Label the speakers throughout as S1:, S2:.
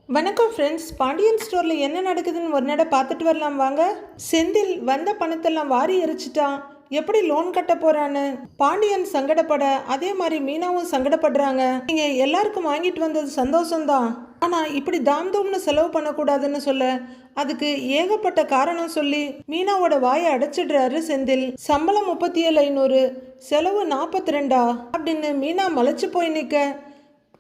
S1: வணக்கம் ஃப்ரெண்ட்ஸ். பாண்டியன் ஸ்டோரில் என்ன நடக்குதுன்னு ஒரு நட பார்த்துட்டு வரலாம் வாங்க. செந்தில் வந்த பணத்தெல்லாம் வாரி எரிச்சிட்டான். எப்படி லோன் கட்ட போறான்னு பாண்டியன் சங்கடப்பட, அதே மாதிரி மீனாவும் சங்கடப்படுறாங்க. நீங்க எல்லாருக்கும் வாங்கிட்டு வந்தது சந்தோஷம்தான், ஆனா இப்படி தாம் தூம்னு செலவு பண்ணக்கூடாதுன்னு சொல்ல அதுக்கு ஏகப்பட்ட காரணம் சொல்லி மீனாவோட வாயை அடைச்சிடுறாரு செந்தில். சம்பளம் 37,500, செலவு 42 அப்படின்னு மீனா மலைச்சு போய் நிற்க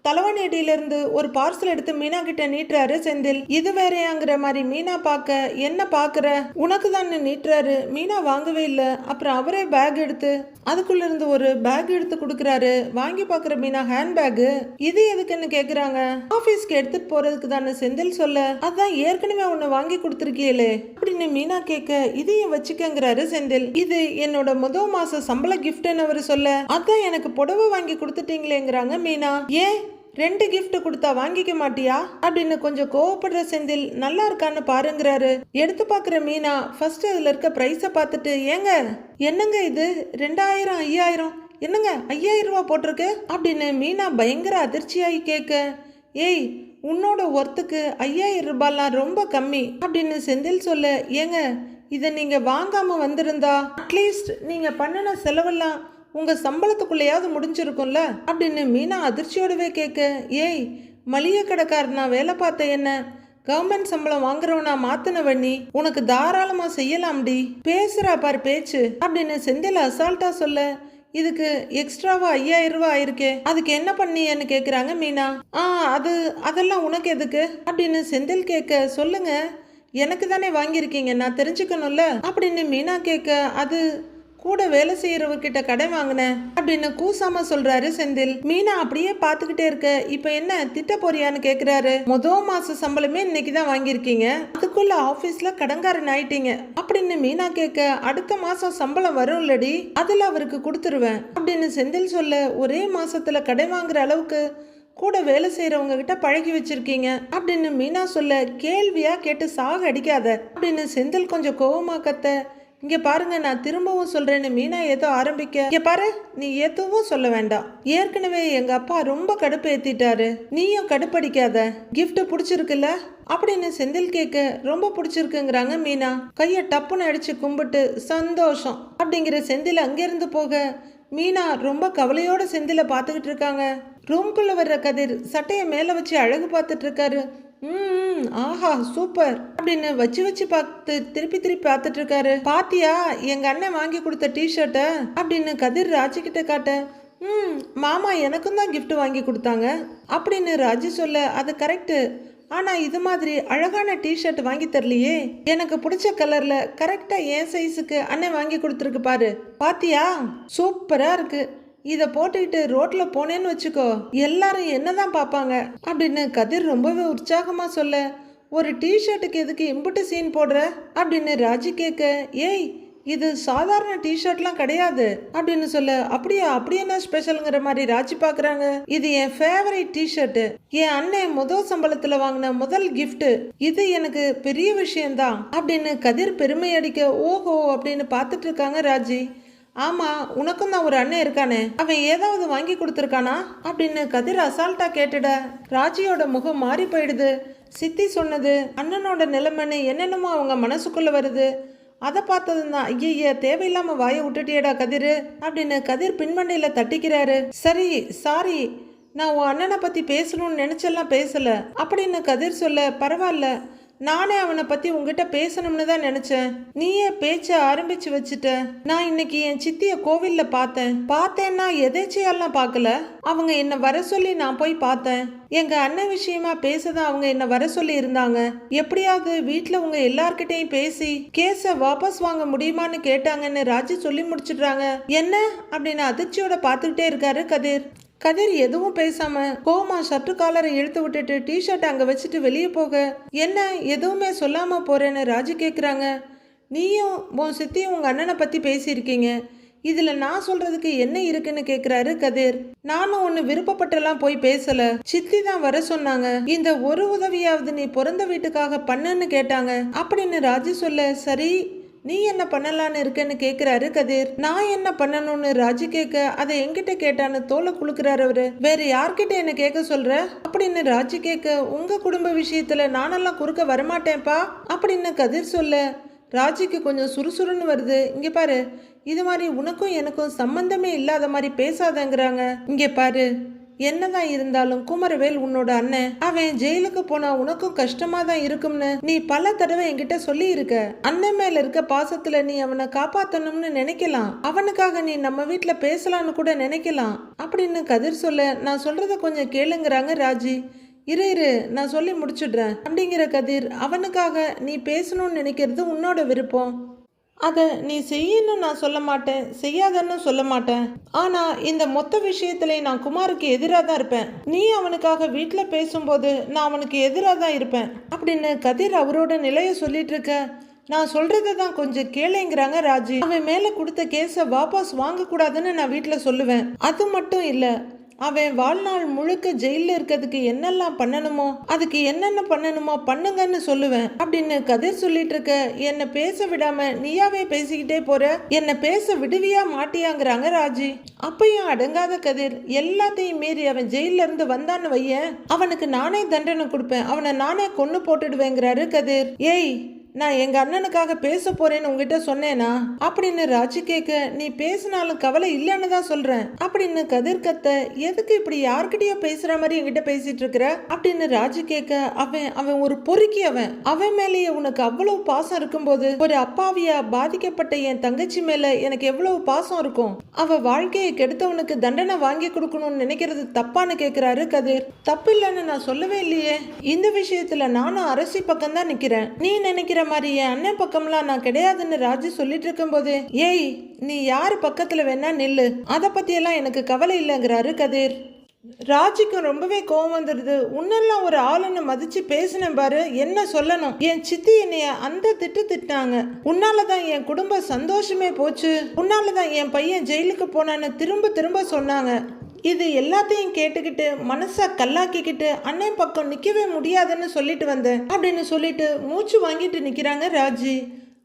S1: தலைவனேடியிலிருந்து ஒரு பார்சல் எடுத்து மீனா கிட்ட நீட்டுறாரு செந்தில். இது வேறையாங்கிற மாதிரி மீனா பார்க்க, என்ன பார்க்குற, உனக்கு தான் நீட்டுறாரு. மீனா வாங்கவே இல்லை. அப்புறம் அவரே பேக் எடுத்து அதுக்குள்ள இருந்து ஒரு பேக் எடுத்து கொடுக்குறாரு. வாங்கி பார்க்குற மீனா ஹேண்ட் பேக்கு. இது எதுக்குன்னு கேட்குறாங்க. ஆஃபீஸ்க்கு எடுத்துட்டு போறதுக்கு தானே செந்தில் சொல்ல, அதான் ஏற்கனவே ஒன்று வாங்கி கொடுத்துருக்கீங்களே அப்படின்னு மீனா கேட்க, இதையும் வச்சுக்கங்கிறாரு செந்தில். இது என்னோட முதல் மாச சம்பள கிஃப்ட்னு அவர் சொல்ல, அதான் எனக்கு புடவை வாங்கி கொடுத்துட்டீங்களேங்கிறாங்க மீனா. ஏன் 2 கிஃப்ட் கொடுத்தா வாங்கிக்க மாட்டியா அப்படின்னு கொஞ்சம் கோவப்படுற செந்தில் நல்லா இருக்கான்னு பாருங்கிறாரு. எடுத்து பார்க்குற மீனா ஃபர்ஸ்ட் அதில் இருக்க ப்ரைஸை பார்த்துட்டு, ஏங்க என்னங்க இது 2000 5000, என்னங்க 5000 ரூபா போட்டிருக்கு அப்படின்னு மீனா பயங்கர அதிர்ச்சியாகி கேட்க, ஏய் உன்னோட ஒர்த்துக்கு 5000 ரூபாய்லாம் ரொம்ப கம்மி அப்படின்னு செந்தில் சொல்ல, ஏங்க இதை நீங்கள் வாங்காமல் வந்திருந்தா அட்லீஸ்ட் நீங்கள் பண்ணின செலவெல்லாம் உங்கள் சம்பளத்துக்குள்ளேயாவது முடிஞ்சிருக்கும்ல அப்படின்னு மீனா அதிர்ச்சியோடவே கேட்க, ஏய் மளிகை கடைக்காரனா வேலை பார்த்த என்ன கவர்மெண்ட் சம்பளம் வாங்குறவனா மாத்தினவண்ணி, உனக்கு தாராளமாக செய்யலாம்டி, பேசுகிறா பாரு பேச்சு அப்படின்னு செந்தில் அசால்ட்டா சொல்ல, இதுக்கு எக்ஸ்ட்ராவா 5000 ரூபா ஆயிருக்கே, அதுக்கு என்ன பண்ணியன்னு கேட்குறாங்க மீனா. அதெல்லாம் உனக்கு எதுக்கு அப்படின்னு செந்தில் கேட்க, சொல்லுங்க எனக்கு தானே வாங்கியிருக்கீங்க, நான் தெரிஞ்சுக்கணும்ல அப்படின்னு மீனா கேட்க, அது கூட வேலை செய்யறவர்கிட்ட கடை வாங்கினேன் அப்படின்னு கூசாம சொல்றாரு செந்தில். மீனா அப்படியே பார்த்துக்கிட்டே இருக்க, இப்ப என்ன திட்ட போறியான்னு கேக்குறாரு. முதல் மாச சம்பளமே இன்னைக்கு தான் வாங்கியிருக்கீங்க, அதுக்குள்ள ஆபீஸ்ல கடன்காரன் ஆயிட்டீங்க அப்படின்னு மீனா கேட்க, அடுத்த மாசம் சம்பளம் வரும்லடி, அதுல அவருக்கு கொடுத்துருவேன் அப்படின்னு செந்தில் சொல்ல, ஒரே மாசத்துல கடை வாங்குற அளவுக்கு கூட வேலை செய்யறவங்க கிட்ட பழகி வச்சிருக்கீங்க அப்படின்னு மீனா சொல்ல, கேள்வியா கேட்டு சாக அடிக்காத அப்படின்னு செந்தில் கொஞ்சம் கோவமா கத்த, இங்க பாருங்க நான் திரும்பவும் சொல்றேன்னு மீனா ஏதோ ஆரம்பிக்க, இங்க பாரு நீ எதுவும் சொல்ல வேண்டாம், ஏற்கனவே எங்க அப்பா ரொம்ப கடுப்பு ஏத்திட்டாரு, நீயும் கடுப்படிக்காத, கிஃப்ட் பிடிச்சிருக்குல்ல அப்படின்னு செந்தில் கேட்க, ரொம்ப பிடிச்சிருக்குங்கிறாங்க மீனா. கையை டப்புன்னு அடிச்சு கும்பிட்டு சந்தோஷம் அப்படிங்கிற செந்தில் அங்கிருந்து போக மீனா ரொம்ப கவலையோட செந்தில பார்த்துக்கிட்டு இருக்காங்க. ரூம்குள்ள வர்ற கதிர் சட்டையை மேல வச்சு அழகு பார்த்துட்டு இருக்காரு. ஆஹா சூப்பர் அப்படின்னு வச்சு பார்த்து திருப்பி பார்த்துட்டு இருக்காரு. பாத்தியா எங்க அண்ணன் வாங்கி கொடுத்த டிஷர்ட்ட அப்படின்னு கதிர் ராஜி கிட்ட காட்ட, மாமா எனக்கும் தான் கிஃப்ட் வாங்கி கொடுத்தாங்க அப்படின்னு ராஜி சொல்ல, அது கரெக்டு, ஆனா இது மாதிரி அழகான டிஷர்ட் வாங்கி தரலையே, எனக்கு பிடிச்ச கலர்ல கரெக்டா என் சைஸுக்கு அண்ணன் வாங்கி கொடுத்துருக்கு பாரு, பாத்தியா சூப்பரா இருக்கு, இதை போட்டுக்கிட்டு ரோட்ல போனேன்னு வச்சுக்கோ எல்லாரும் என்னதான் பார்ப்பாங்க அப்படின்னு கதிர் ரொம்பவே உற்சாகமா சொல்ல, ஒரு டிஷர்ட்டுக்கு எதுக்கு இம்புட்டு சீன் போடுற அப்படின்னு ராஜி கேட்க, ஏய் இது சாதாரண டிஷர்ட்லாம் கிடையாது அப்படின்னு சொல்ல, அப்படி என்ன ஸ்பெஷலுங்கிற மாதிரி ராஜி பாக்குறாங்க. இது என் ஃபேவரட் டிஷர்ட், என் அண்ணன் முதல் சம்பளத்துல வாங்கின முதல் கிஃப்ட், இது எனக்கு பெரிய விஷயம்தான் அப்படின்னு கதிர் பெருமை அடிக்க, ஓஹோ அப்படின்னு பார்த்துட்டு இருக்காங்க ராஜி. ஆமா உனக்கும் தான் ஒரு அண்ணன் இருக்கானே, அவன் ஏதாவது வாங்கி கொடுத்துருக்கானா அப்படின்னு கதிர் அசால்ட்டா கேட்டுட ராஜியோட முகம் மாறி போயிடுது. சித்தி சொன்னது அண்ணனோட நிலைமைன்னு என்னென்னமோ அவங்க மனசுக்குள்ள வருது. அதை பார்த்ததுதான், ஐய தேவையில்லாம வாயை விட்டுட்டியடா கதிர் அப்படின்னு கதிர் பின்மண்டையில தட்டிக்கிறாரு. சரி சாரி, நான் உன் அண்ணனை பத்தி பேசணும்னு நினைச்செல்லாம் பேசல அப்படின்னு கதிர் சொல்ல, பரவாயில்ல, நானே அவனை பத்தி உங்ககிட்ட பேசணும்னு தான் நினைச்சேன், நீயே பேச்ச ஆரம்பிச்சு வச்சுட்ட. நான் இன்னைக்கு என் சித்திய கோவில்ல பார்த்தேன்னா எதேச்சையெல்லாம் பார்க்கல, அவங்க என்ன வர சொல்லி நான் போய் பார்த்தேன். எங்க அண்ணன் விஷயமா பேசதான் அவங்க என்ன வர சொல்லி இருந்தாங்க. எப்படியாவது வீட்டுல உங்க எல்லார்கிட்டையும் பேசி கேஸ வாபஸ் வாங்க முடியுமான்னு கேட்டாங்கன்னு ராஜி சொல்லி முடிச்சிடுறாங்க. என்ன அப்படின்னு அதிர்ச்சியோட பார்த்துக்கிட்டே இருக்காரு கதிர். கதிர் எதுவும் பேசாம கோமா ஷர்ட்டு காலரை இழுத்து விட்டுட்டு டிஷர்ட் அங்க வச்சுட்டு வெளியே போக, என்ன எதுவுமே சொல்லாம போறேன்னு ராஜி கேக்குறாங்க. நீயும் உன் சித்தியும் உங்க அண்ணனை பத்தி பேசியிருக்கீங்க, இதுல நான் சொல்றதுக்கு என்ன இருக்குன்னு கேக்குறாரு கதிர். நானும் ஒன்னு விருப்பப்பட்டெல்லாம் போய் பேசல, சித்தி தான் வர சொன்னாங்க, இந்த ஒரு உதவியாவது நீ பிறந்த வீட்டுக்காக பண்ணுன்னு கேட்டாங்க அப்படின்னு ராஜி சொல்ல, சரி நீ என்ன பண்ணலான்னு இருக்கேன்னு கேக்குறாரு கதிர். நான் என்ன பண்ணணும்னு ராஜி கேட்க அதை என்கிட்ட கேட்டான்னு தோலை குலுக்குறாரு அவரு. வேற யார்கிட்ட என்ன கேட்க சொல்ற அப்படின்னு ராஜி கேட்க, உங்க குடும்ப விஷயத்துல நானெல்லாம் குறுக்க வரமாட்டேன்ப்பா அப்படின்னு கதிர் சொல்ல ராஜிக்கு கொஞ்சம் சுறுசுறுன்னு வருது. இங்க பாரு, இது மாதிரி உனக்கும் எனக்கும் சம்பந்தமே இல்லாத மாதிரி பேசாதங்கிறாங்க. இங்க பாரு, என்னதான் இருந்தாலும் குமரவேல் உன்னோட அண்ணன். அவன் ஜெயிலுக்கு போனா உனக்கும் கஷ்டமா தான் இருக்கும்னு நீ பல தடவை என்கிட்ட சொல்லி இருக்க. அண்ணன் மேல இருக்க பாசத்துல நீ அவனை காப்பாத்தணும்னு நினைக்கலாம், அவனுக்காக நீ நம்ம வீட்டுல பேசலான்னு கூட நினைக்கலாம் அப்படின்னு கதிர் சொல்ல, நான் சொல்றத கொஞ்சம் கேளுங்கிறாங்க ராஜி. இரு நான் சொல்லி முடிச்சுடுறேன் அப்படிங்கிற கதிர், அவனுக்காக நீ பேசணும்னு நினைக்கிறது உன்னோட விருப்பம், அதை நீ செய்யணும் நான் சொல்ல மாட்டேன், செய்யாதன்னு சொல்ல மாட்டேன். ஆனா இந்த மொத்த விஷயத்துல நான் குமாருக்கு எதிராக தான் இருப்பேன். நீ அவனுக்காக வீட்டில் பேசும்போது நான் அவனுக்கு எதிராக தான் இருப்பேன் அப்படின்னு கதிர் அவரோட நிலைய சொல்லிட்டு இருக்க, நான் சொல்றதை தான் கொஞ்சம் கேளுங்கிறாங்க ராஜி. அவன் மேல கொடுத்த கேஸை வாபஸ் வாங்க கூடாதுன்னு நான் வீட்டில் சொல்லுவேன். அது மட்டும் இல்லை, அவன் வாழ்நாள் முழுக்க ஜெயில இருக்கிறதுக்கு என்னெல்லாம் பண்ணணுமோ அதுக்கு என்னென்ன பண்ணணுமோ பண்ணுங்கன்னு சொல்லுவேன் அப்படின்னு கதிர் சொல்லிட்டு இருக்க, என்னை பேச விடாம நீயாவே பேசிக்கிட்டே போற, என்னை பேச விடுவியா மாட்டியாங்கிறாங்க ராஜி. அப்பயும் அடங்காத கதிர், எல்லாத்தையும் மீறி அவன் ஜெயில இருந்து வந்தான்னு வையன், அவனுக்கு நானே தண்டனை கொடுப்பேன், அவனை நானே கொன்னு போட்டுடுவேங்கிறாரு கதிர். ஏய், நான் எங்க அண்ணனுக்காக பேச போறேன்னு உங்ககிட்ட சொன்னேனா அப்படின்னு ராஜி கேட்க, நீ பேசினாலும் கவலை இல்லைன்னு தான் சொல்றேன் அப்படின்னு கதிர் கத்த, எதுக்கு இப்படி யார்கிட்டயோ பேசுற மாதிரி என்கிட்ட பேசிட்டு இருக்கிற அப்படின்னு ராஜி கேட்க, அவன் ஒரு பொறுக்கி, அவன் மேலேயே உனக்கு அவ்வளவு பாசம் இருக்கும்போது ஒரு அப்பாவியா பாதிக்கப்பட்ட என் தங்கச்சி மேல எனக்கு எவ்வளவு பாசம் இருக்கும், அவ வாழ்க்கையை கெடுத்தவனுக்கு தண்டனை வாங்கி கொடுக்கணும்னு நினைக்கிறது தப்பான்னு கேட்கிறாரு கதிர். தப்பு இல்லைன்னு நான் சொல்லவே இல்லையே, இந்த விஷயத்துல நானும் அரசி பக்கம் தான் நிக்கிறேன், நீ நினைக்கிற மாதிரி என் அண்ணன் பக்கம்லாம் நான் கிடையாதுன்னு ராஜி சொல்லிட்டு இருக்கும் போது, ஏய் நீ யாரு பக்கத்துல வேணா நில்லு, அதை பத்தியெல்லாம் எனக்கு கவலை இல்லைங்கிறாரு கதிர். ராஜிக்கும் ரொம்பவே கோவம் வந்துடுது. உன்னெல்லாம் ஒரு ஆளுன்னு மதிச்சு பேசினேன் பாரு, என்ன சொல்லணும், என் சித்தி என்னைய அந்த திட்டினாங்க, உன்னாலதான் என் குடும்ப சந்தோஷமே போச்சு, உன்னாலதான் என் பையன் ஜெயிலுக்கு போனான்னு திரும்ப திரும்ப சொன்னாங்க. இது எல்லாத்தையும் கேட்டுக்கிட்டு மனசா கல்லாக்கிக்கிட்டு அண்ணன் பக்கம் நிக்கவே முடியாதுன்னு சொல்லிட்டு வந்தேன் அப்படின்னு சொல்லிட்டு மூச்சு வாங்கிட்டு நிக்கிறாங்க ராஜி.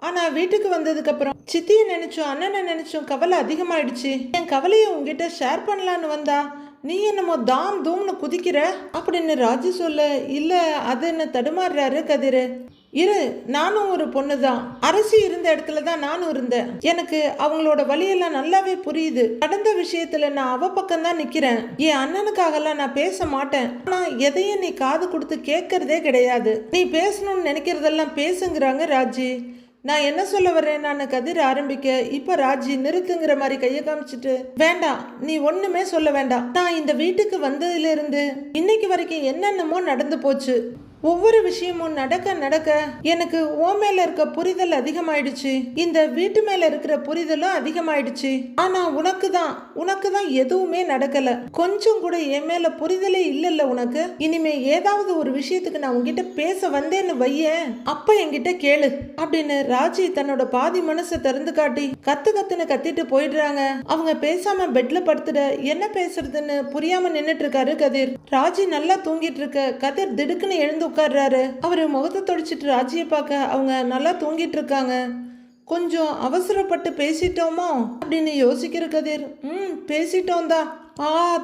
S1: ஆனா வீட்டுக்கு வந்ததுக்கு அப்புறம் சித்தியை நினைச்சும் அண்ணனை நினைச்சும் கவலை அதிகமாயிடுச்சு. என் கவலையை உங்ககிட்ட ஷேர் பண்ணலான்னு வந்தா நீ என்னமோ தாம் தூம்னு குதிக்கிற அப்படின்னு ராஜி சொல்ல, இல்ல அதுன்னு தடுமாறுறாரு கதிர். இரு, நானும் ஒரு பொண்ணு தான், அரசி இருந்த இடத்துல தான் நானும் இருந்தேன், எனக்கு அவங்களோட வழியெல்லாம் நல்லாவே புரியுது. நடந்த விஷயத்துல நான் அவ பக்கம் தான் நிக்கிறேன், என் அண்ணனுக்காகலாம் நான் பேச மாட்டேன். ஆனா எதையும் நீ காது கொடுத்து கேட்கறதே கிடையாது, நீ பேசணும்னு நினைக்கிறதெல்லாம் பேசுங்கிறாங்க ராஜி. நான் என்ன சொல்ல வரேன் நான் கதிர் ஆரம்பிக்க, இப்ப ராஜி நிறுத்துங்கிற மாதிரி கையை காமிச்சிட்டு, வேண்டாம் நீ ஒண்ணுமே சொல்ல வேண்டாம், நான் இந்த வீட்டுக்கு வந்ததுல இருந்து இன்னைக்கு வரைக்கும் என்னென்னமோ நடந்து போச்சு, ஒவ்வொரு விஷயமும் நடக்க நடக்க எனக்கு ஓ மேல இருக்க புரிதல் அதிகமாயிடுச்சு, இந்த வீட்டு மேல இருக்கிற புரிதலும் அதிகமாயிடுச்சு. ஆனா உனக்கு தான் எதுவுமே நடக்கல, கொஞ்சம் கூட என் மேல புரிதலே இல்லைல்ல உனக்கு. இனிமே ஏதாவது ஒரு விஷயத்துக்கு நான் உங்ககிட்ட பேச வந்தேன்னு வையேன், அப்ப என்கிட்ட கேளு அப்படின்னு ராஜி தன்னோட பாதி மனசை திறந்து காட்டி கத்துன்னு கத்திட்டு போயிடுறாங்க. அவங்க பேசாம பெட்ல படுத்துட என்ன பேசுறதுன்னு புரியாம நின்னுட்டு இருக்காரு கதிர். ராஜி நல்லா தூங்கிட்டு இருக்க கதிர் திடுக்குன்னு எழுந்து உட்கார்றாரு. அவரு முகத்தை தொடச்சிட்டு ராஜியை பார்க்க அவங்க நல்லா தூங்கிட்டு இருக்காங்க. கொஞ்சம் அவசரப்பட்டு பேசிட்டோமோ அப்படின்னு யோசிக்கிற கதிர், பேசிட்டோம் தான்,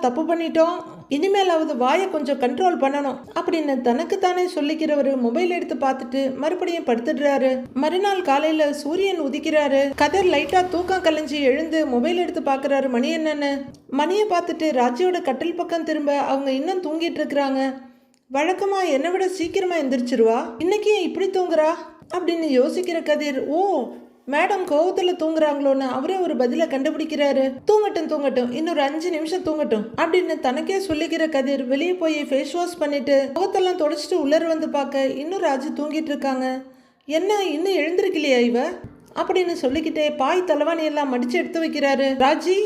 S1: தப்பு பண்ணிட்டோம், இனிமேலாவது வாயை கொஞ்சம் கண்ட்ரோல் பண்ணணும் அப்படின்னு தனக்குத்தானே சொல்லிக்கிறவரு மொபைல் எடுத்து பார்த்துட்டு மறுபடியும் படுத்துடுறாரு. மறுநாள் காலையில சூரியன் உதிக்கிறாரு. கதிர் லைட்டா தூக்கம் கலைஞ்சி எழுந்து மொபைல் எடுத்து பாக்குறாரு மணி என்னன்னு. மணியை பார்த்துட்டு ராஜியோட கட்டில் பக்கம் திரும்ப அவங்க இன்னும் தூங்கிட்டு இருக்கிறாங்க. வழக்கமா என்னை விட சீக்கிரமா எந்திரிச்சிருவா, இன்னைக்கு இப்படி தூங்குறா அப்படின்னு யோசிக்கிற கதிர், ஓ மேடம் கோவத்துல தூங்குறாங்களோன்னு அவரே ஒரு பதில கண்டுபிடிக்கிறாரு. தூங்கட்டும் இன்னொரு 5 நிமிஷம் தூங்கட்டும் அப்படின்னு தனக்கே சொல்லிக்கிற கதிர் வெளியே போய் ஃபேஸ் வாஷ் பண்ணிட்டு முகத்தெல்லாம் தொடச்சிட்டு உள்ளர வந்து பார்க்க இன்னும் ராஜி தூங்கிட்டு இருக்காங்க. என்ன இன்னும் எழுந்திருக்கலையா இவ அப்படின்னு சொல்லிக்கிட்டே பாய் தலைவாணி எல்லாம் மடிச்சு எடுத்து வைக்கிறாரு. ராஜி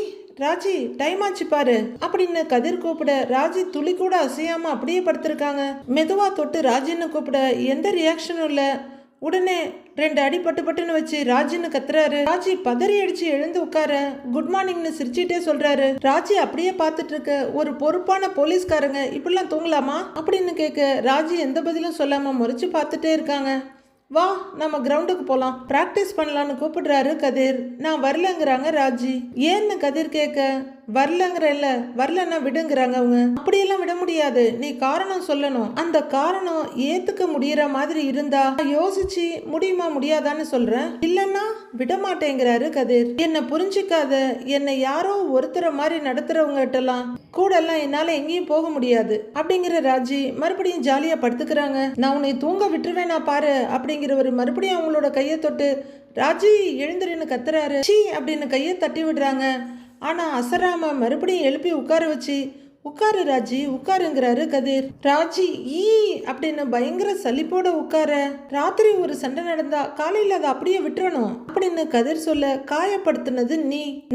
S1: டைம் ஆச்சு பாரு அப்படின்னு கதிர் கூப்பிட ராஜி துளி கூட அசையாம அப்படியே படுத்திருக்காங்க. மெதுவா தொட்டு ராஜின்னு கூப்பிட எந்த ரியாக்ஷனும் இல்ல. உடனே 2 அடி பட்டுன்னு வச்சு ராஜின்னு கத்துறாரு. ராஜி பதறி அடிச்சு எழுந்து உட்கார குட் மார்னிங்னு சிரிச்சிட்டே சொல்றாரு. ராஜி அப்படியே பார்த்துட்டு இருக்க ஒரு பொறுப்பான போலீஸ்காரங்க இப்படிலாம் தூங்கலாமா அப்படின்னு கேட்க ராஜி எந்த பதிலும் சொல்லாம முறைச்சு பார்த்துட்டே இருக்காங்க. வா நம்ம கிரவுண்டுக்கு போலாம், பிராக்டிஸ் பண்ணலான்னு கூப்பிடுறாரு கதிர். நான் வரலங்கிறாங்க ராஜி. ஏன்னு கதிர் கேட்க, வரலங்கிறல்ல, வரலன்னா விடுங்கிறாங்க அவங்க. அப்படியெல்லாம் விட முடியாது, நீ காரணம் சொல்லணும். அந்த காரணம் ஏத்துக்க முடியற மாதிரி இருந்தா யோசிச்சு முடியுமா முடியாதான்னு சொல்றேன், இல்லன்னா விட மாட்டேங்கிறாரு கதிர். என்னை புரிஞ்சுக்காத, என்னை யாரோ ஒருத்தர மாதிரி நடத்துறவங்க கிட்டலாம் கூட எல்லாம் என்னால எங்கேயும் போக முடியாது அப்படிங்கிற ராஜி மறுபடியும் ஜாலியா படுத்துக்கிறாங்க. நான் உன்னை தூங்க விட்டுருவேனா பாரு அப்படிங்கிறவர் மறுபடியும் அவங்களோட கையை தொட்டு ராஜி எழுந்துருன்னு கத்துறாரு. சி அப்படின்னு கையை தட்டி விடுறாங்க. ஆனா அசராம மறுபடியும் எழுப்பி உட்கார வச்சு, உட்காரு ராஜி உட்காருங்கிறாரு கதிர். ராஜி ஈ அப்படின்னு பயங்கர சலிப்போட உட்கார. ராத்திரி ஒரு சண்டை நடந்தா காலையில அதை அப்படியே விட்டுறணும் அப்படின்னு கதிர் சொல்ல, காயப்படுத்தினது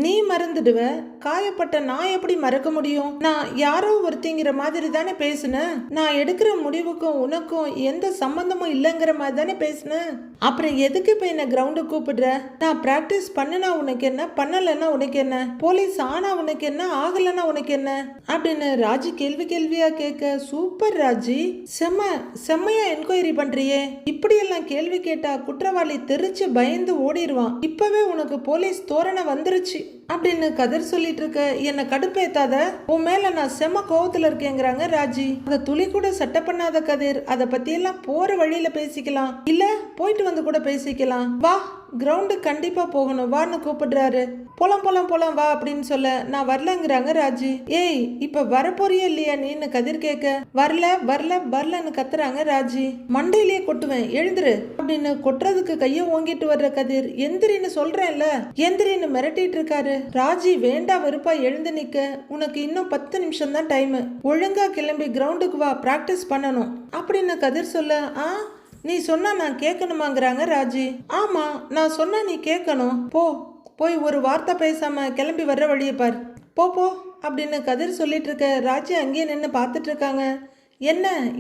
S1: நீ மறந்துடுவ, காயப்பட்ட நான் எப்படி மறக்க முடியும்? நான் யாரோ ஒருத்திங்கிற மாதிரி தானே பேசுனேன், நான் எடுக்கிற முடிவுக்கும் உனக்கும் எந்த சம்பந்தமும் இல்லைங்கிற மாதிரி தானே பேசுனேன். அப்புறம் எதுக்கு இப்ப என்ன கிரவுண்டு கூப்பிடுற? நான் பிராக்டிஸ் பண்ணுனா உனக்கு என்ன, பண்ணலன்னா உனக்கு என்ன, போலீஸ் ஆனா உனக்கு என்ன, ஆகலன்னா உனக்கு என்ன அப்படின்னு ராஜி கேள்வியா கேட்க, சூப்பர் ராஜி, செம்மையா என்கொயரி பண்றியே, இப்படியெல்லாம் கேள்வி கேட்டா குற்றவாளி தெரிச்சு பயந்து ஓடிடுவான், இப்பவே உனக்கு போலீஸ் தோரணை வந்துருச்சு அப்படின்னு கதிர் சொல்லிட்டு இருக்க. என்ன கடுப்பேத்தாத, உன் மேல நான் செம்ம கோவத்துல இருக்கேங்கிறாங்க ராஜி. அதை துளி கூட சட்டை பண்ணாத கதிர், அதை பத்தி எல்லாம் போற வழியில பேசிக்கலாம், இல்ல போயிட்டு வந்து கூட பேசிக்கலாம், வா கிரவுண்டு கண்டிப்பா போகணும் வான்னு கூப்பிடுறாரு. போலாம் வா அப்படின்னு சொல்ல, நான் வரலங்கிறாங்க ராஜி. ஏய் இப்ப வரப்போறியா இல்லையா நீன்னு கதிர் கேட்க, வரலன்னு கத்துறாங்க ராஜி. மண்டையிலேயே கொட்டுவேன், எழுந்துரு அப்படின்னு கொட்டுறதுக்கு கைய ஓங்கிட்டு வர்ற கதிர், எந்திரின்னு சொல்றேன்ல, எந்திரின்னு மிரட்டிட்டு இருக்காரு. ராஜி வேண்டா வெறுப்பா எழுந்து நிக்க, உனக்கு இன்னும் 10 நிமிஷம் தான் டைம், ஒழுங்கா கிளம்பி கிரவுண்டுக்கு வா, பிராக்டிஸ் பண்ணணும் அப்படின்னு கதிர் சொல்ல, நீ சொன்னா நான் கேட்கணுமாங்கிறாங்க ராஜி. ஆமா நான் சொன்னா நீ கேட்கணும், போய் ஒரு வார்த்தை பேசாம கிளம்பி வர்ற வழியை பார், போ அப்படின்னு கதிர் சொல்லிட்டு இருக்க. ராஜி அங்கேயே நின்று பார்த்துட்டு இருக்காங்க.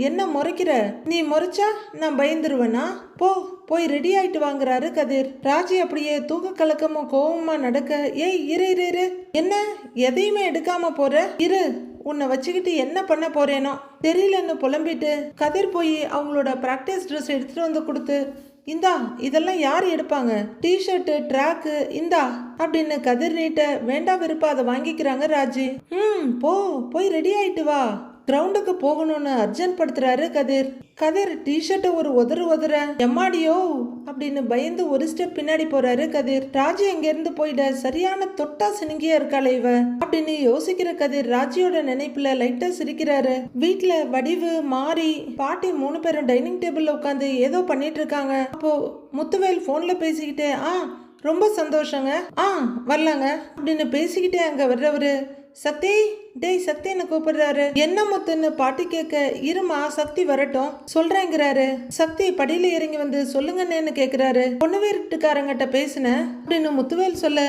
S1: என்ன முறைக்கிற, நீ முறைச்சா நான் பயந்துருவேனா, போய் ரெடி ஆயிட்டு வாங்குறாரு கதிர். ராஜி அப்படியே தூக்க கலக்கமும் கோவமா நடக்க, ஏய் இரு, என்ன எதையுமே எடுக்காம போற, இரு உன்னை வச்சுக்கிட்டு என்ன பண்ண போறேனோ தெரியலன்னு புலம்பிட்டு கதிர் போய் அவங்களோட பிராக்டிஸ் ட்ரெஸ் எடுத்துட்டு வந்து கொடுத்து, இந்தா இதெல்லாம் யார் எடுப்பாங்க, டிஷர்ட்டு ட்ராக்கு இந்தா அப்படின்னு கதிர் நீட்ட. வேண்டா விருப்பா அதை வாங்கிக்கிறாங்க ராஜி. போய் ரெடி ஆயிட்டு வா, கிரவுண்டுக்கு போகணும்னு அர்ஜென்ட் படுத்துறாரு கதிர் டிஷர்ட்டை ஒரு உதற எம்மாடியோ அப்படின்னு பயந்து ஒரு ஸ்டெப் பின்னாடி போறாரு கதிர். ராஜி அங்க இருந்து போயிட, சரியான தொட்டா சினுங்கியா இருக்காளே இவ அப்படின்னு யோசிக்கிற கதிர் ராஜியோட நினைப்புல லைட்டா சிரிக்கிறாரு. வீட்டுல வடிவு மாறி பாட்டி 3 பேரும் டைனிங் டேபிள்ல உட்காந்து ஏதோ பண்ணிட்டு இருக்காங்க. அப்போ முத்துவேல் போன்ல பேசிக்கிட்டே, ரொம்ப சந்தோஷங்க, வரலாங்க அப்படின்னு பேசிக்கிட்டே அங்க வர்றவரு, சக்தி சக்தி என்ன கூப்பிடுறாரு. என்ன முத்துன்னு பாட்டி கேட்க, இருமா சக்தி வரட்டும் சொல்றேங்கிறாரு. சக்தி படியில இறங்கி வந்து சொல்லுங்கன்னு கேக்குறாரு. பொண்ணு வீட்டுக்காரங்கிட்ட பேசின அப்படின்னு முத்துவேல் சொல்ல,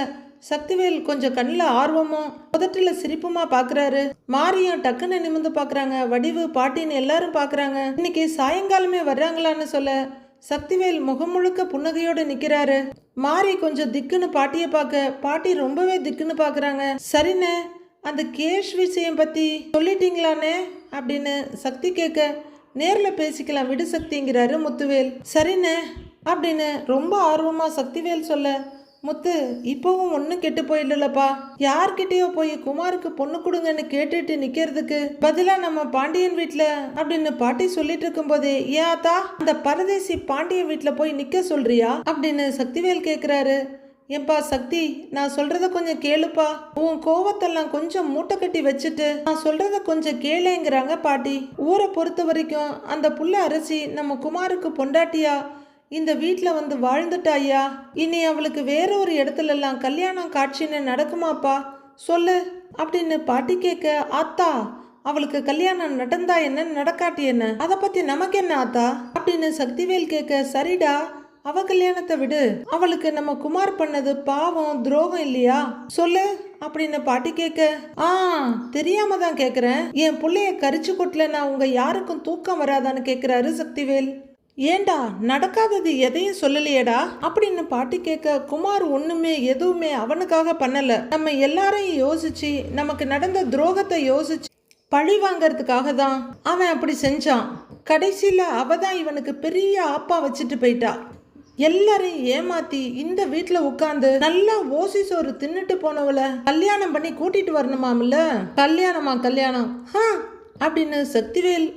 S1: சக்திவேல் கொஞ்சம் கண்ணில் ஆர்வமும் உதட்டுல சிரிப்புமா பாக்குறாரு. மாரியும் டக்குன்னு நிமிந்து பாக்குறாங்க. வடிவு பாட்டின்னு எல்லாரும் பாக்குறாங்க. இன்னைக்கு சாயங்காலமே வர்றாங்களான்னு சொல்ல, சக்திவேல் முகம் முழுக்க புன்னகையோடு நிக்கிறாரு. மாரி கொஞ்சம் திக்குன்னு பாட்டிய பார்க்க, பாட்டி ரொம்பவே திக்குன்னு பாக்குறாங்க. சரிண்ணே அந்த கேஷ் விஷயம் பத்தி சொல்லிட்டீங்களானே அப்படின்னு சக்தி கேட்க, நேர்ல பேசிக்கலாம் விடு சக்திங்கிறாரு முத்துவேல். சரிண்ணே அப்படின்னு ரொம்ப ஆர்வமா சக்திவேல் சொல்ல, முத்து இப்பவும் ஒன்னும் கெட்டு போயிடலப்பா, யார்கிட்டயோ போய் குமாருக்கு பொண்ணு கொடுங்கன்னு கேட்டுட்டு நிக்கிறதுக்கு பதிலா நம்ம பாண்டியன் வீட்டுல அப்படின்னு பாட்டி சொல்லிட்டு இருக்கும் போதே, ஏன் ஆத்தா அந்த பரதேசி பாண்டியன் வீட்டுல போய் நிக்க சொல்றியா அப்படின்னு சக்திவேல் கேக்குறாரு. ஏன்பா சக்தி, நான் சொல்றத கொஞ்சம் கேளுப்பா, உன் கோவத்தெல்லாம் கொஞ்சம் மூட்டை கட்டி வச்சுட்டு நான் சொல்றத கொஞ்சம் கேளுங்கிறாங்க பாட்டி. ஊரை பொறுத்த வரைக்கும் அந்த புள்ள அரசி நம்ம குமாருக்கு பொண்டாட்டியா இந்த வீட்டில் வந்து வாழ்ந்துட்டாயா, இனி அவளுக்கு வேற ஒரு இடத்துல எல்லாம் கல்யாணம் காட்சின்னு நடக்குமாப்பா சொல்லு அப்படின்னு பாட்டி கேட்க, ஆத்தா அவளுக்கு கல்யாணம் நடந்தா என்ன நடக்காட்டி என்ன, அதை பத்தி நமக்கு என்ன ஆத்தா அப்படின்னு சக்திவேல் கேட்க, சரிடா அவ கல்யாணத்தை விடு, அவளுக்கு நம்ம குமார் பண்ணது பாவம் துரோகம் இல்லையா சொல்லு அப்படின்னு பாட்டி கேட்க, தெரியாம தான் கேக்குறேன், என் பிள்ளைய கரிச்சு கொட்டலன்னா உங்க யாருக்கும் தூக்கம் வராதான்னு கேக்குறாரு சக்திவேல். ஏண்டா நடக்காதது எதையும் சொல்லலையேடா அப்படின்னு பாட்டி கேட்க, குமார் ஒண்ணுமே எதுவுமே அவனுக்காக பண்ணல, நம்ம எல்லாரையும் யோசிச்சு நமக்கு நடந்த துரோகத்தை யோசிச்சு பழி வாங்கறதுக்காக தான் அவன் அப்படி செஞ்சான். கடைசியில் அவ தான் இவனுக்கு பெரிய ஆப்பா வச்சுட்டு போயிட்டா. எல்லாரையும் ஏமாத்தி இந்த வீட்டில் உட்காந்து நல்லா ஓசி சோறு தின்னுட்டு போனவளை கல்யாணம் பண்ணி கூட்டிட்டு வரணுமாம்ல. கல்யாணம் அப்படின்னு சக்திவேல்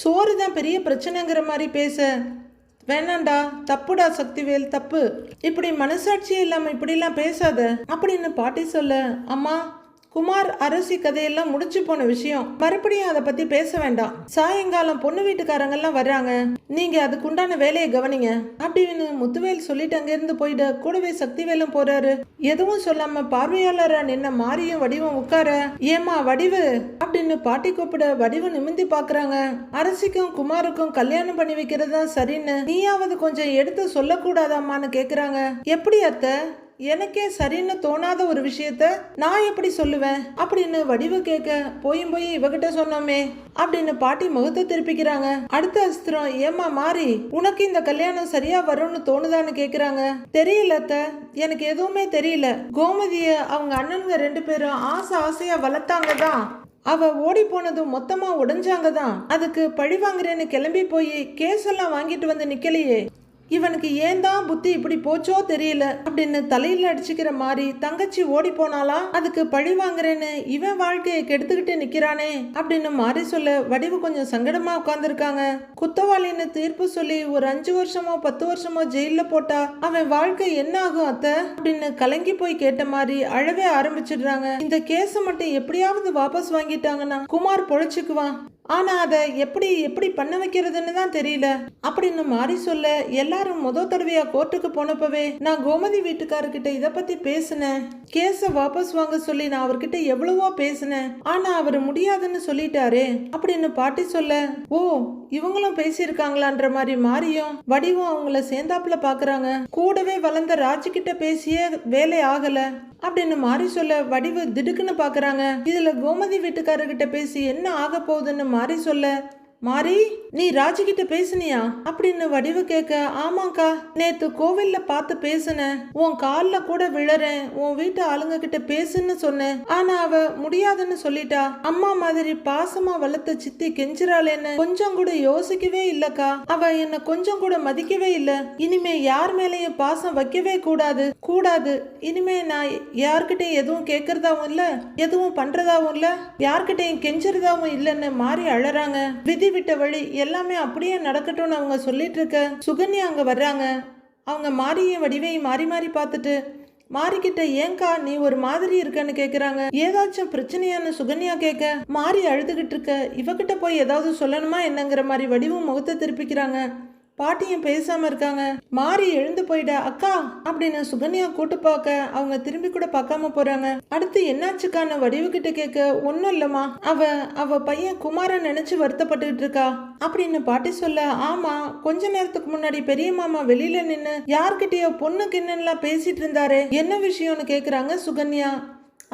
S1: சோறு தான் பெரிய பிரச்சனைங்கிற மாதிரி பேச, வேணாண்டா, தப்புடா சக்திவேல், தப்பு, இப்படி மனசாட்சியே இல்லாம இப்படிலாம் பேசாத அப்படின்னு பாட்டி சொல்ல, அம்மா குமார் அரசி கதையெல்லாம் முடிச்சு போன விஷயம், மறுபடியும் அதை பத்தி பேச வேண்டாம். சாயங்காலம் பொண்ணு வீட்டுக்காரங்கெல்லாம் வர்றாங்க, நீங்க அதுக்குண்டான வேலையை கவனிங்க அப்படின்னு முத்துவேல் சொல்லிட்டு அங்கிருந்து போயிட கூடவே சக்திவேலும் போறாரு. எதுவும் சொல்லாம பார்வையாளரா நின்ன மாரியும் வடிவும் உட்கார, ஏமா வடிவு அப்படின்னு பாட்டி கூப்பிட வடிவு நிமிந்தி பாக்குறாங்க. அரசிக்கும் குமாருக்கும் கல்யாணம் பண்ணி வைக்கிறது தான் சரின்னு நீயாவது கொஞ்சம் எடுத்து சொல்லக்கூடாதாமான்னு கேக்குறாங்க. எப்படி அத்தை, எனக்கே சரின்னு தோணாத ஒரு விஷயத்த நான் எப்படி சொல்லுவேன் அப்படின்னு வடிவு கேட்க, போய் இவகிட்ட சொன்னோமே அப்படின்னு பாட்டி முகத்தை திருப்பிக்கிறாங்க. அடுத்த அஸ்திரம், ஏமா மாறி உனக்கு இந்த கல்யாணம் சரியா வரும்னு தோணுதான்னு கேக்குறாங்க. தெரியல அத்தை, எனக்கு எதுவுமே தெரியல. கோமதிய அவங்க அண்ணனுங்க 2 பேரும் ஆசையா வளர்த்தாங்க தான், அவ ஓடி போனதும் மொத்தமா உடைஞ்சாங்க தான், அதுக்கு பழி வாங்குறேன்னு கிளம்பி போய் கேஸ் எல்லாம் வாங்கிட்டு வந்து நிக்கலையே, இவனுக்கு ஏன் தான் புத்தி இப்படி போச்சோ தெரியல அப்படின்னு தலையில அடிச்சுக்கிற மாதிரி தங்கச்சி ஓடி போனாலாம், அதுக்கு பழி வாங்குறேன்னு இவன் வாழ்க்கையை கெடுத்துக்கிட்டு நிக்கிறானே அப்படின்னு மாறி சொல்ல வடிவு கொஞ்சம் சங்கடமா உட்கார்ந்துருக்காங்க. குத்தவாளின்னு தீர்ப்பு சொல்லி ஒரு 5 வருஷமோ 10 வருஷமோ ஜெயில போட்டா அவன் வாழ்க்கை என்ன ஆகும் அத்தை அப்படின்னு கலங்கி போய் கேட்ட மாதிரி அழவே ஆரம்பிச்சிடுறாங்க. இந்த கேஸ மட்டும் எப்படியாவது வாபஸ் வாங்கிட்டாங்கன்னா குமார் பொழைச்சுக்குவான், ஆனா அதை எப்படி பண்ண வைக்கிறதுன்னு தான் தெரியல அப்படின்னு மாறி சொல்ல, எல்லாரும் தடவையா கோர்ட்டுக்கு போனப்பவே நான் கோமதி வீட்டுக்காரர்கிட்ட இத பத்தி பேசினேன், கேஸ வாபஸ் வாங்க சொல்லி நான் அவர்கிட்ட எவ்வளவோ பேசினேன், ஆனா அவர் முடியாதுன்னு சொல்லிட்டாரே அப்படின்னு பாட்டி சொல்ல, ஓ இவங்களும் பேசியிருக்காங்களான்ற மாதிரி மாறியும் வடிவும் அவங்கள சேர்ந்தாப்புல பாக்குறாங்க. கூடவே வளர்ந்த ராஜுகிட்ட பேசிய வேலை ஆகல அப்படின்னு மாறி சொல்ல வடிவு திடுக்குன்னு பாக்குறாங்க. இதுல கோமதி வீட்டுக்காரர்கிட்ட பேசி என்ன ஆக போகுதுன்னு மாறி சொல்ல, மாறி நீ ராஜுகிட்ட பேசுனியா அப்படின்னு வடிவு கேட்க, ஆமாக்கா, நேத்து கோவில்ல பார்த்து பேசுனேன், உன் கால்ல கூட விழறேன், உன் வீட்டு ஆளுங்க கிட்ட பேசுன்னு சொன்னேன், ஆனா அவ முடியாதுன்னு சொல்லிட்டா, அம்மா மாதிரி பாசமா வளர்த்த சித்தி கெஞ்சிராளேன்னு கொஞ்சம் கூட யோசிக்கவே இல்லக்கா, அவ என்ன கொஞ்சம் கூட மதிக்கவே இல்ல, இனிமே யார் மேலேயும் பாசம் வைக்கவே கூடாது, இனிமே நான் யார்கிட்டையும் எதுவும் கேட்கறதாவும் இல்ல, எதுவும் பண்றதாவும் இல்ல, யார்கிட்டையும் கெஞ்சுறதாவும் இல்லைன்னு மாறி அழறாங்க. விதி விட்ட வழி எல்லாமே அப்படியே நடக்கட்டும்னு அவங்க சொல்லிட்டு இருக்க, சுகன்யா அங்க வர்றாங்க. அவங்க மாறியும் வடிவையும் மாறி பார்த்துட்டு மாறிக்கிட்ட, ஏங்கா நீ ஒரு மாதிரி இருக்கன்னு கேக்குறாங்க. ஏதாச்சும் பிரச்சனையான்னு சுகன்யா கேட்க, மாறி அழுதுகிட்டு இருக்க, இவகிட்ட போய் ஏதாவது சொல்லணுமா என்னங்கிற மாதிரி வடிவும் முகத்தை திருப்பிக்கிறாங்க. பாட்டியும் பேசாம இருக்காங்க. மாறி எழுந்து போயிட, அக்கா அப்படின்னு சுகன்யா கூட்டு பார்க்க அவங்க திரும்பி கூட பார்க்காம போறாங்க. அடுத்து என்னாச்சுக்கான வடிவு கிட்ட கேட்க, ஒன்னும் இல்லம்மா, அவ பையன் குமார நினைச்சு வருத்தப்பட்டுக்கிட்டு இருக்கா அப்படின்னு பாட்டி சொல்ல, ஆமா கொஞ்ச நேரத்துக்கு முன்னாடி பெரிய மாமா வெளியில நின்னு யார்கிட்டயோ பொண்ணுக்கு என்னெல்லாம் பேசிட்டு இருந்தாரு, என்ன விஷயம்னு கேக்குறாங்க சுகன்யா.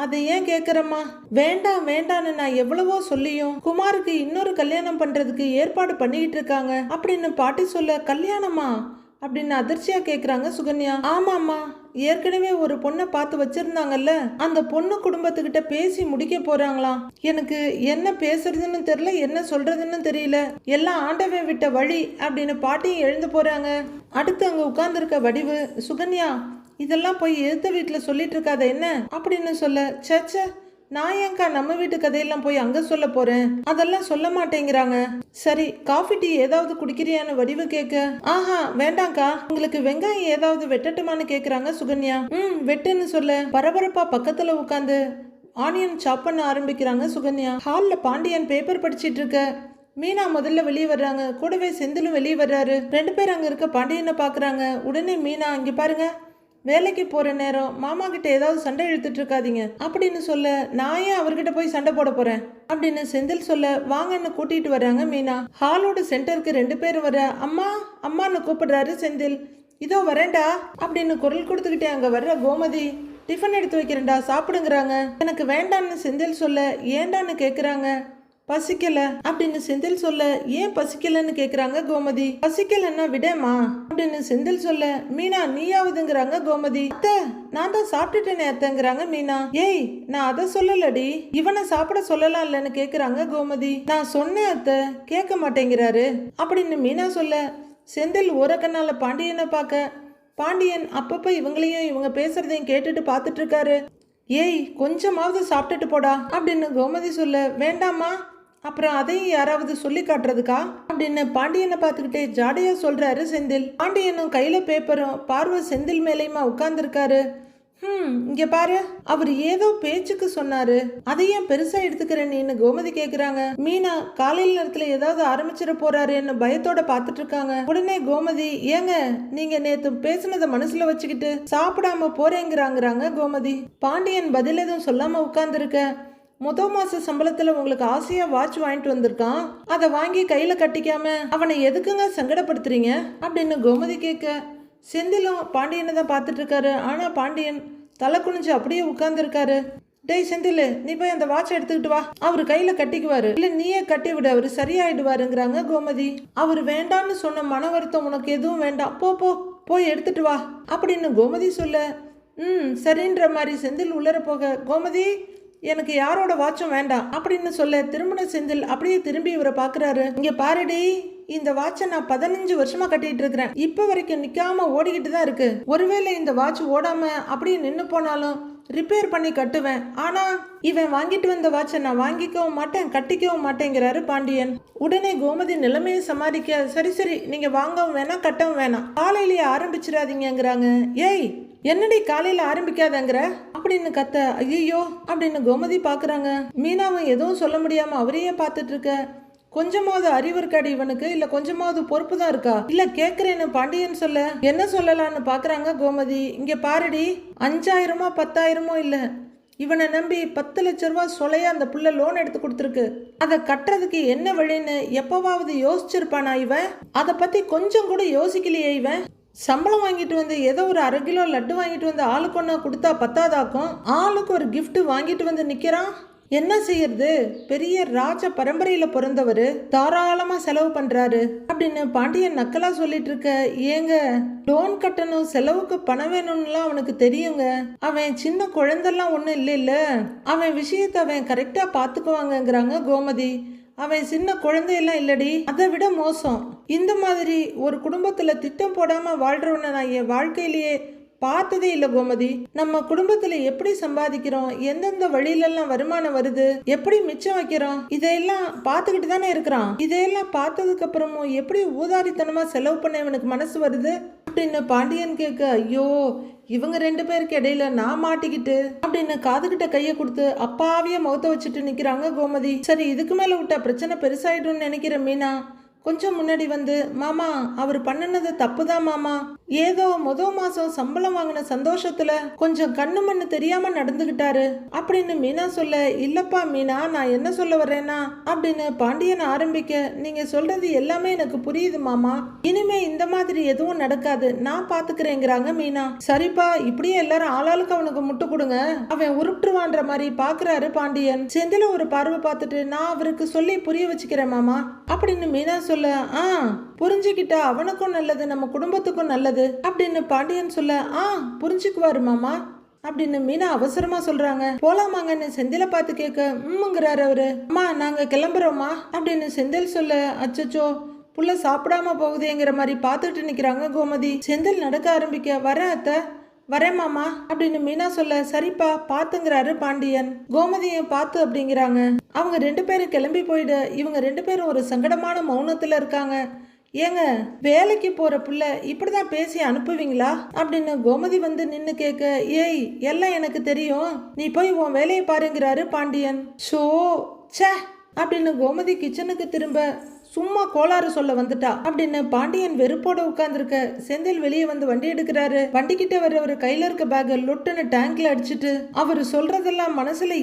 S1: அதை ஏன் கேக்குறம்மா, வேண்டான்னு நான் எவ்வளவோ சொல்லியும் குமாருக்கு இன்னொரு கல்யாணம் பண்றதுக்கு ஏற்பாடு பண்ணிக்கிட்டு இருக்காங்க அப்படின்னு பாட்டி சொல்ல, கல்யாணமா அப்படின்னு அதிர்ச்சியா கேக்குறாங்க சுகன்யா. ஆமாம்மா, ஏற்கனவே ஒரு பொண்ணை பார்த்து வச்சிருந்தாங்கல்ல, அந்த பொண்ணு குடும்பத்துக்கிட்ட பேசி முடிக்க போறாங்களாம். எனக்கு என்ன பேசுறதுன்னு தெரியல, என்ன சொல்றதுன்னு தெரியல, எல்லாம் ஆண்டவே விட்ட வழி அப்படின்னு பாட்டியும் எழுந்து போறாங்க. அடுத்து அங்க உட்கார்ந்துருக்க வடிவு, சுகன்யா இதெல்லாம் போய் எதிர்த்த வீட்டுல சொல்லிட்டு இருக்காத என்ன அப்படின்னு சொல்ல, சச்ச நான் ஏங்கா நம்ம வீட்டு கதையெல்லாம் போய் அங்க சொல்ல போறேன், அதெல்லாம் சொல்ல மாட்டேங்கிறாங்க. சரி காஃபி டீ ஏதாவது குடிக்கிறியான்னு வடிவு கேட்க, ஆஹா வேண்டாங்க்கா, உங்களுக்கு வெங்காயம் ஏதாவது வெட்டட்டுமான்னு கேக்குறாங்க சுகன்யா. வெட்டுன்னு சொல்ல பரபரப்பா பக்கத்துல உட்காந்து ஆனியன் சாப் பண்ண ஆரம்பிக்கிறாங்க சுகன்யா. ஹால்ல பாண்டியன் பேப்பர் படிச்சிட்டு இருக்க, மீனா முதல்ல வெளியே வர்றாங்க, கூடவே செந்திலும் வெளியே வர்றாரு. 2 பேர் அங்க இருக்க பாண்டியனை பாக்குறாங்க. உடனே மீனா, இங்க பாருங்க, வேலைக்கு போற நேரம் மாமா கிட்ட ஏதாவது சண்டை இழுத்துட்டு இருக்காதீங்க அப்படின்னு சொல்ல, நான் ஏன் அவர்கிட்ட போய் சண்டை போட போறேன் அப்படின்னு செந்தில் சொல்ல, வாங்கன்னு கூட்டிட்டு வர்றாங்க மீனா. ஹாலோட சென்டருக்கு 2 பேர் வர, அம்மான்னு கூப்பிடுறாரு செந்தில். இதோ வரேன்டா அப்படின்னு குரல் கொடுத்துக்கிட்டே அங்க வர்ற கோமதி, டிஃபன் எடுத்து வைக்கிறேன்டா சாப்பிடுங்கிறாங்க. எனக்கு வேண்டான்னு செந்தில் சொல்ல, ஏண்டான்னு கேக்குறாங்க. பசிக்கல அப்படின்னு செந்தில் சொல்ல, ஏன் பசிக்கலன்னு கேக்குறாங்க கோமதி. பசிக்கலன்னா விடேமா அப்படின்னு செந்தில் சொல்ல, மீனா நீயாவதுங்கிறாங்க கோமதி. அத்தை நான் தான் சாப்பிட்டுட்டேனே அத்தைங்கிறாங்க மீனா. ஏய் நான் அதை சொல்லலடி, இவனை சாப்பிட சொல்லலாம் இல்லன்னு கேக்குறாங்க கோமதி. நான் சொன்னேன் அத்தை, கேட்க மாட்டேங்கிறாரு அப்படின்னு மீனா சொல்ல, செந்தில் ஒரு கண்ணால பாண்டியனை பார்க்க, பாண்டியன் அப்பப்ப இவங்களையும் இவங்க பேசுறதையும் கேட்டுட்டு பார்த்துட்டு இருக்காரு. ஏய் கொஞ்சமாவது சாப்பிட்டுட்டு போடா அப்படின்னு கோமதி சொல்ல, வேண்டாமா அப்புறம் அதையும் யாராவது சொல்லி காட்டுறதுக்கா அப்படின்னு பாண்டியனை பார்த்துக்கிட்டே ஜாடையா சொல்றாரு செந்தில். பாண்டியனும் கையில பேப்பரும் பார்வை செந்தில் மேலேயுமா உட்கார்ந்துருக்காரு. இங்க பாரு, அவர் ஏதோ பேச்சுக்கு சொன்னாரு, அதையும் பெருசா எடுத்துக்கிறேன் நீன்னு கோமதி கேக்குறாங்க. மீனா காலையில நேரத்துல ஏதாவது ஆரம்பிச்சிட போறாருன்னு பயத்தோட பாத்துட்டு இருக்காங்க. உடனே கோமதி, ஏங்க நீங்க நேத்து பேசுனத மனசுல வச்சுக்கிட்டு சாப்பிடாம போறேங்கிறாங்க கோமதி. பாண்டியன் பதில் எதுவும் சொல்லாம உட்கார்ந்துருக்க. முதல் மாச சம்பளத்துல உங்களுக்கு ஆசையா வாட்ச் வாங்கிட்டு வந்திருக்கான், அதை வாங்கி கையில கட்டிக்காம அவனை எதுக்குங்க சங்கடப்படுத்துறீங்க அப்படின்னு கோமதி கேட்க, செந்திலும் பாண்டியனை தான் பார்த்துட்டு இருக்காரு. ஆனா பாண்டியன் தலை குனிஞ்சு அப்படியே உட்கார்ந்துருக்காரு. டேய் செந்தில், நீ போய் அந்த வாட்சை எடுத்துக்கிட்டு வா, அவரு கையில கட்டிக்குவாரு, இல்ல நீயே கட்டி விடு, அவரு சரியாயிடுவாருங்கிறாங்க கோமதி. அவரு வேண்டான்னு சொன்ன மன வருத்தம் உனக்கு எதுவும் வேண்டாம், போ போ போய் எடுத்துட்டு வா அப்படின்னு கோமதி சொல்ல, சரின்ற மாதிரி செந்தில் உள்ளர போக, கோமதி எனக்கு யாரோட வாட்சும் வேண்டாம் அப்படின்னு சொல்ல, திரும்பின செந்தில் அப்படியே திரும்பி இவரை பாக்குறாரு. இங்க பாருடி, இந்த வாட்சை நான் 15 வருஷமா கட்டிட்டு இருக்கிறேன், இப்ப வரைக்கும் நிக்காம ஓடிக்கிட்டு தான் இருக்கு. ஒருவேளை இந்த வாட்ச் ஓடாம அப்படியே நின்னு போனாலும் ரிப்பேர் பண்ணி கட்டுவேன். ஆனா இவன் வாங்கிட்டு வந்த வாட்சை நான் வாங்கிக்கவும் மாட்டேன், கட்டிக்கவும் மாட்டேங்கிறாரு பாண்டியன். உடனே கோமதி நிலைமையை சமாளிக்க, சரி சரி நீங்க வாங்கவும் வேணாம் கட்டவும் வேணாம், காலையிலேயே ஆரம்பிச்சிடாதீங்கிறாங்க. ஏய் என்னடி காலையில ஆரம்பிக்காதங்கிற அப்படின்னு கத்த, ஐயோ அப்படின்னு கோமதி பாக்குறாங்க. மீனாவும் எதுவும் சொல்ல முடியாம அவரையே பார்த்துட்டு இருக்க. கொஞ்சமாவது அறிவு இருக்காடி இவனுக்கு, இல்ல கொஞ்சமாவது பொறுப்பு தான் இருக்கா, இல்ல கேக்குறேன்னு பாண்டியன் சொல்ல, என்ன சொல்லலான்னு பாக்குறாங்க கோமதி. இங்க பாருடி, 5000மோ 10,000மோ இல்ல, இவனை நம்பி 10 லட்ச ரூபா சொலையா அந்த புள்ள லோன் எடுத்து கொடுத்துருக்கு. அதை கட்டுறதுக்கு என்ன வழின்னு எப்பவாவது யோசிச்சிருப்பானா இவன்? அதை பத்தி கொஞ்சம் கூட யோசிக்கலையே இவன். சம்பளம் வாங்கிட்டு வந்து ஏதோ ஒரு 1/2 கிலோ லட்டு வாங்கிட்டு வந்து ஆளுக்கு ஒன்றா கொடுத்தா பத்தாதாக்கும், ஆளுக்கு ஒரு கிஃப்ட் வாங்கிட்டு வந்து நிற்கிறான். என்ன செய்யறது, பெரிய ராஜ பரம்பரையில பிறந்தவர், தாராளமா செலவு பண்றாரு அப்படின்னு பாண்டியன் நக்கலா சொல்லிட்டு இருக்க. ஏங்க லோன் கட்டணும், செலவுக்கு பணம் வேணும்னுலாம் அவனுக்கு தெரியுங்க, அவன் சின்ன குழந்தெல்லாம் ஒன்றும் இல்ல, அவன் விஷயத்தை அவன் கரெக்டா பாத்துக்குவாங்கங்கிறாங்க கோமதி. அவன் சின்ன குழந்தையெல்லாம் இல்லடி, அதை விட மோசம். இந்த மாதிரி ஒரு குடும்பத்துல திட்டம் போடாம வாழ்றவன நான் என் வாழ்க்கையிலேயே பார்த்ததே இல்லை கோமதி. நம்ம குடும்பத்துல எப்படி சம்பாதிக்கிறோம், எந்தெந்த வழியிலெல்லாம் வருமானம் வருது, எப்படி மிச்சம் வைக்கிறோம், இதையெல்லாம் பார்த்துக்கிட்டு தானே இருக்கிறான். இதையெல்லாம் பார்த்ததுக்கு அப்புறமும் எப்படி ஊதாரித்தனமா செலவு பண்ண இவனுக்கு மனசு வருது அப்படின்னு பாண்டியன் கேட்க, ஐயோ இவங்க 2 பேருக்கு இடையில நான் மாட்டிக்கிட்டு அப்படின்னு காதுகிட்ட கைய கொடுத்து அப்பாவிய முகத்தை வச்சுட்டு நிக்கிறாங்க கோமதி. சரி இதுக்கு மேல விட்டா பிரச்சனை பெருசாயிடும்னு நினைக்கிற மீனா கொஞ்சம் முன்னாடி வந்து, மாமா அவர் பண்ணினது தப்புதான் மாமா, ஏதோ முதல் மாசம் சம்பளம் வாங்கின சந்தோஷத்துல கொஞ்சம் கண்ணு மண்ணு தெரியாம நடந்துகிட்டாரு அப்படின்னு மீனா சொல்ல, இல்லப்பா மீனா நான் என்ன சொல்ல வர்றேன்னா அப்படின்னு பாண்டியன் ஆரம்பிக்க, நீங்க சொல்றது எல்லாமே எனக்கு புரியுது மாமா, இனிமே இந்த மாதிரி எதுவும் நடக்காது, நான் பாத்துக்கிறேங்கிறாங்க மீனா. சரிப்பா இப்படியே எல்லாரும் ஆளாளுக்கு அவனுக்கு முட்டு கொடுங்க, அவன் உருட்டுவான்ற மாதிரி பாக்குறாரு பாண்டியன். செந்தில ஒரு பார்வை பார்த்துட்டு, நான் அவருக்கு சொல்லி புரிய வச்சுக்கிறேன் மாமா அப்படின்னு மீனா சொல்ல, புரிஞ்சுக்கிட்டா அவனுக்கும் நல்லது, நம்ம குடும்பத்துக்கும் நல்லது அப்படின்னு பாண்டியன் சொல்ல, புரிஞ்சுக்குவாரு மாமா அப்படின்னு மீனா அவசரமா சொல்றாங்க. போலாமாங்கன்னு செந்தில பார்த்து கேட்க, உம்முங்கிறாரு அவரு. அம்மா நாங்க கிளம்புறோமா அப்படின்னு செந்தில் சொல்ல, அச்சச்சோ புள்ள சாப்பிடாம போகுதேங்கிற மாதிரி பார்த்துட்டு நிக்கிறாங்க கோமதி. செந்தில் நடக்க ஆரம்பிக்க, வரேன் அத்தை வரேன் மாமா அப்படின்னு மீனா சொல்ல, சரிப்பா பாத்துங்கிறாரு பாண்டியன். கோமதியும் பார்த்து அப்படிங்கிறாங்க. அவங்க 2 பேரும் கிளம்பி போயிட இவங்க 2 பேரும் ஒரு சங்கடமான மௌனத்துல இருக்காங்க. ஏங்க வேலைக்கு போற புள்ள இப்படிதான் பேசி அனுப்புவீங்களா அப்படின்னு கோமதி வந்து நின்னு கேட்க, ஏய் எல்லாம் எனக்கு தெரியும், நீ போய் உன் வேலையை பாருங்கிறாரு பாண்டியன். ஷோ சே அப்படின்னு கோமதி கிச்சனுக்கு திரும்ப, சும்மா கோளாறு சொல்ல வந்துட்டா அப்படின்னு பாண்டியன் வெறுப்போட உட்கார்ந்துருக்க. செந்தில் வெளியே வந்து வண்டி எடுக்கிறாரு. வண்டிக்கிட்ட வர்றவர் கையில இருக்க பேக லொட்டுன்னு டேங்க்ல அடிச்சுட்டு, அவரு சொல்றதெல்லாம் மனசுல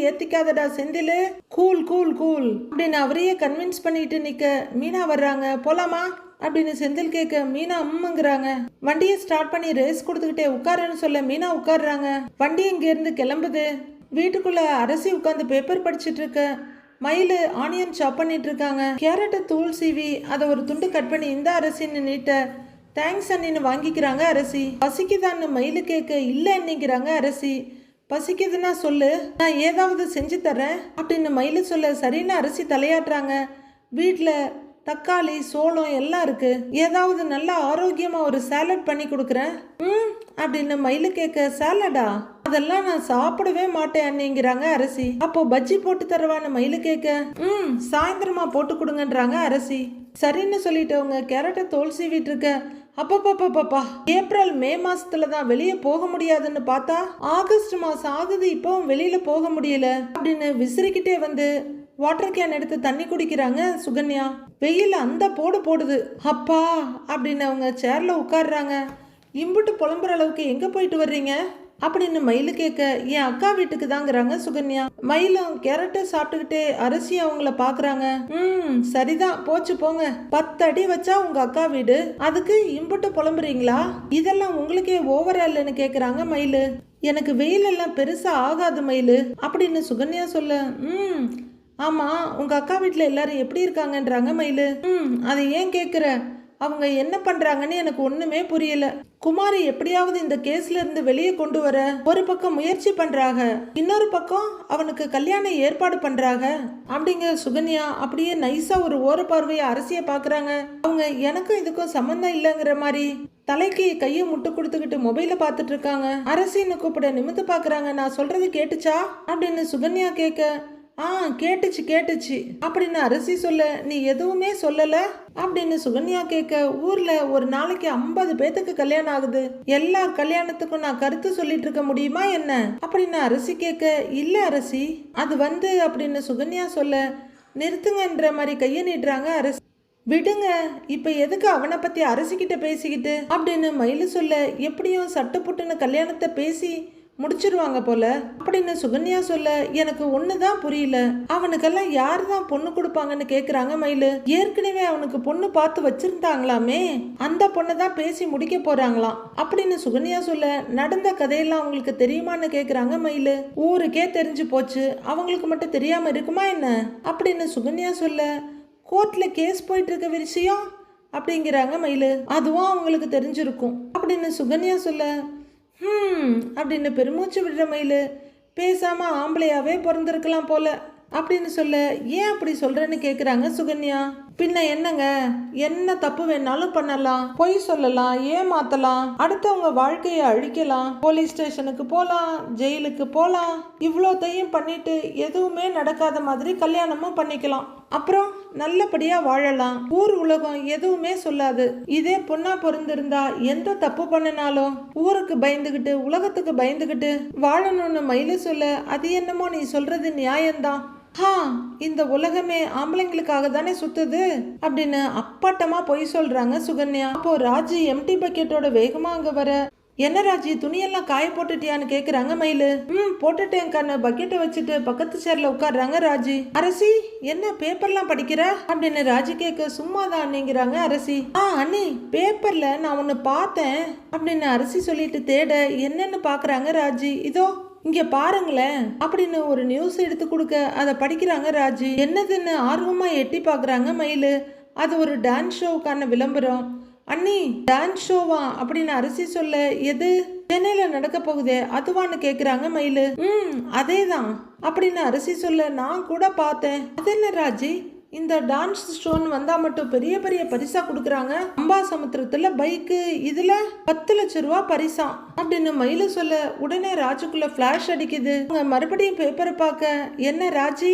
S1: ஏத்திக்காதடா செந்திலு, கூல் கூல் கூல் அப்படின்னு அவரையே கன்வின்ஸ் பண்ணிட்டு நிக்க மீனா வர்றாங்க. போலாமா அப்படின்னு செந்தில் கேட்க, மீனா அம்முங்கிறாங்க. வண்டியை ஸ்டார்ட் பண்ணி ரேஸ் கொடுத்துக்கிட்டே உட்காருன்னு சொல்ல மீனா உட்காடுறாங்க. வண்டி இங்க இருந்து கிளம்புது. வீட்டுக்குள்ள அரசி உட்காந்து பேப்பர் படிச்சுட்டு இருக்க. மயிலு ஆனியன் சாப் பண்ணிட்டு இருக்காங்க. கேரட்டை தூள் சீவி அதை ஒரு துண்டு கட் பண்ணி இந்த அரசின்னு நீட்ட தேங்க்ஸ் அண்ணின்னு வாங்கிக்கிறாங்க அரசி. பசிக்குதான்னு மயிலு கேட்க இல்லை என்னங்கிறாங்க அரசி. பசிக்குதுன்னா சொல்லு, நான் ஏதாவது செஞ்சு தரேன் அப்படின்னு மயிலு சொல்ல சரின்னு அரசி தலையாட்டுறாங்க. வீட்டில் தக்காளி சோளம் எல்லாம் இருக்கு, ஏதாவது நல்ல ஆரோக்கியமா ஒரு சாலட் பண்ணி கொடுக்குறேன் அப்படின்னு மயிலு கேட்க சாலடா, அதெல்லாம் நான் சாப்பிடவே மாட்டேன் அண்ணிங்கிறாங்க அரசி. அப்போ பஜ்ஜி போட்டு தருவான்னு மயிலு கேட்க சாயந்தரமா போட்டு கொடுங்கன்றாங்க அரசி. சரின்னு சொல்லிட்டவங்க கேரட்டை தோல் சீவிட்டு இருக்க. அப்பப்பா ஏப்ரல் மே மாசத்துல தான் வெளியே போக முடியாதுன்னு பார்த்தா ஆகஸ்ட் மாசம் ஆகுது, இப்பவும் வெளியில போக முடியல அப்படின்னு விசிறிக்கிட்டே வந்து வாட்டர் கேன் எடுத்து தண்ணி குடிக்கிறாங்க சுகன்யா. வெயில் அந்த போடுது. அப்பா அப்படின்னு அவங்க சேர்ல உட்காடுறாங்க. இம்புட்டு புலம்புற அளவுக்கு எங்க போயிட்டு வர்றீங்க அப்படின்னு மயிலு கேட்க என் அக்கா வீட்டுக்கு தாங்கிறாங்க சுகன்யா. மயிலும் கேரட்டை சாப்பிட்டுக்கிட்டே அரசி அவங்கள பாக்குறாங்க. சரிதான் போச்சு போங்க, 10 அடி வச்சா உங்க அக்கா வீடு, அதுக்கு இம்புட்டு புலம்புறீங்களா, இதெல்லாம் உங்களுக்கே ஓவரா இல்லைன்னு கேக்குறாங்க மயிலு. எனக்கு வெயில் எல்லாம் பெருசா ஆகாது மயிலு அப்படின்னு சுகன்யா சொல்ல ஆமா உங்க அக்கா வீட்டுல எல்லாரும் எப்படி இருக்காங்கன்றாங்க மயிலு. அதை ஏன் கேக்குற, அவங்க என்ன பண்றாங்கன்னு எனக்கு ஒண்ணுமே புரியல. குமாரி எப்படியாவது இந்த கேஸ்ல இருந்து வெளியே கொண்டு வர ஒரு பக்கம் முயற்சி பண்றாங்க, இன்னொரு பக்கம் அவனுக்கு கல்யாணம் ஏற்பாடு பண்றாங்க அப்படிங்கிற சுகன்யா அப்படியே நைஸா ஒரு ஓர பார்வையை அரசிய பாக்குறாங்க. அவங்க எனக்கும் இதுக்கும் சம்பந்தம் இல்லைங்கிற மாதிரி தலைக்கு கையை முட்டு கொடுத்துக்கிட்டு மொபைல பாத்துட்டு இருக்காங்க. அரசின்னு கூப்பிட நிமித்து பாக்குறாங்க. நான் சொல்றது கேட்டுச்சா அப்படின்னு சுகன்யா கேட்க கேட்டுச்சு அப்படின்னு அரசி சொல்ல நீ எதுவுமே சொல்லல அப்படின்னு சுகன்யா கேட்க ஊர்ல ஒரு நாளைக்கு 50 பேத்துக்கு கல்யாணம் ஆகுது, எல்லா கல்யாணத்துக்கும் நான் கருத்து சொல்லிட்டு இருக்க முடியுமா என்ன அப்படின்னு அரசி கேட்க இல்ல அரசி அது அப்படின்னு சுகன்யா சொல்ல நிறுத்துங்கன்ற மாதிரி கையை நீட்டுறாங்க அரசி. விடுங்க, இப்ப எதுக்கு அவனை பத்தி அரசிக்கிட்ட பேசிக்கிட்டு அப்படின்னு மயிலு சொல்ல எப்படியும் சட்டுப்புட்டுன்னு கல்யாணத்தை பேசி முடிச்சிருவாங்க போல அப்படின்னு சுகன்யா சொல்ல எனக்கு ஒண்ணுதான் புரியல, அவனுக்கெல்லாம் யாரு தான் பொண்ணு கொடுப்பாங்கன்னு கேக்குறாங்க மயிலு. ஏற்கனவே அவனுக்கு பொண்ணு பார்த்து வச்சிருந்தாங்களாமே, அந்த பொண்ணை தான் பேசி முடிக்க போறாங்களாம் அப்படின்னு சுகன்யா சொல்ல நடந்த கதையெல்லாம் அவங்களுக்கு தெரியுமான்னு கேக்குறாங்க மயிலு. ஊருக்கே தெரிஞ்சு போச்சு, அவங்களுக்கு மட்டும் தெரியாம இருக்குமா என்ன அப்படின்னு சுகன்யா சொல்ல கோர்ட்ல கேஸ் போயிட்டு இருக்க விஷயம் அப்படிங்கிறாங்க மயிலு. அதுவும் அவங்களுக்கு தெரிஞ்சிருக்கும் அப்படின்னு சுகன்யா சொல்ல அப்படின்னு பெருமூச்சு விடுற மயிலு பேசாம ஆம்பளையாவே பிறந்திருக்கலாம் போல அப்படின்னு சொல்ல ஏன் அப்படி சொல்றேன்னு கேக்குறாங்க சுகன்யா. பின்ன என்னங்க, என்ன தப்பு வேணாலும் பண்ணலாம், பொய் சொல்லலாம், ஏமாத்தலாம், அடுத்தவங்க வாழ்க்கையை அழிக்கலாம், போலீஸ் ஸ்டேஷனுக்கு போலாம், ஜெயிலுக்கு போலாம், இவ்வளோத்தையும் பண்ணிட்டு எதுவுமே நடக்காத மாதிரி கல்யாணமும் பண்ணிக்கலாம், அப்புறம் நல்லபடியா வாழலாம், ஊர் உலகம் எதுவுமே சொல்லாது. இதே பொண்ணா பொருந்திருந்தா எந்த தப்பு பண்ணினாலும் ஊருக்கு பயந்துகிட்டு உலகத்துக்கு பயந்துகிட்டு வாழணும்னு மயிலு சொல்ல அது என்னமோ நீ சொல்றது நியாயம்தான், இந்த உலகமே ஆம்பளைங்களுக்காக தானே சுத்துது அப்படின்னு அப்பட்டமா பொய் சொல்றாங்க சுகன்யா. அப்போ ராஜி எம்டி பக்கெட்டோட வேகமா அங்க வர என்ன ராஜி துணியெல்லாம் காய போட்டுட்டியான்னு கேக்குறாங்க மயிலு. போட்டுட்டேன் கண்ணு பக்கெட்டை வச்சுட்டு பக்கத்து சேர்ல உட்காடுறாங்க ராஜி. அரசி என்ன பேப்பர்லாம் படிக்கிற அப்படின்னு ராஜி கேட்க சும்மாதான் அண்ணிங்கிறாங்க அரசி. அண்ணி பேப்பர்ல நான் ஒன்னு பார்த்தேன் அப்படின்னு அரசி சொல்லிட்டு தேட என்னன்னு பாக்குறாங்க ராஜி. இதோ இங்க பாருங்களேன் அப்படின்னு ஒரு நியூஸ் எடுத்து கொடுக்க அதை படிக்கிறாங்க ராஜி. என்னதுன்னு ஆர்வமா எட்டி பாக்குறாங்க மயிலு. அது ஒரு டான்ஸ் ஷோவுக்கான விளம்பரம். அண்ணி டான்ஸ் ஷோவா அப்படின்னு அரசி சொல்ல எது சென்னையில நடக்க போகுதே அதுவான்னு கேக்குறாங்க மயிலு. அதேதான் அப்படின்னு அரசி சொல்ல நான் கூட பார்த்தேன். அது என்ன ராஜி, இந்த டான்ஸ் ஷோன்னு வந்தா மட்டும் பெரிய பெரிய பரிசா கொடுக்குறாங்க, அம்பாசமுத்திரத்துல பைக்கு, இதுல 10 லட்சம் ரூபா பரிசா அப்படின்னு மயிலு சொல்ல உடனே ராஜுக்குள்ள பிளாஷ் அடிக்குது. மறுபடியும் பேப்பரை பார்க்க என்ன ராஜி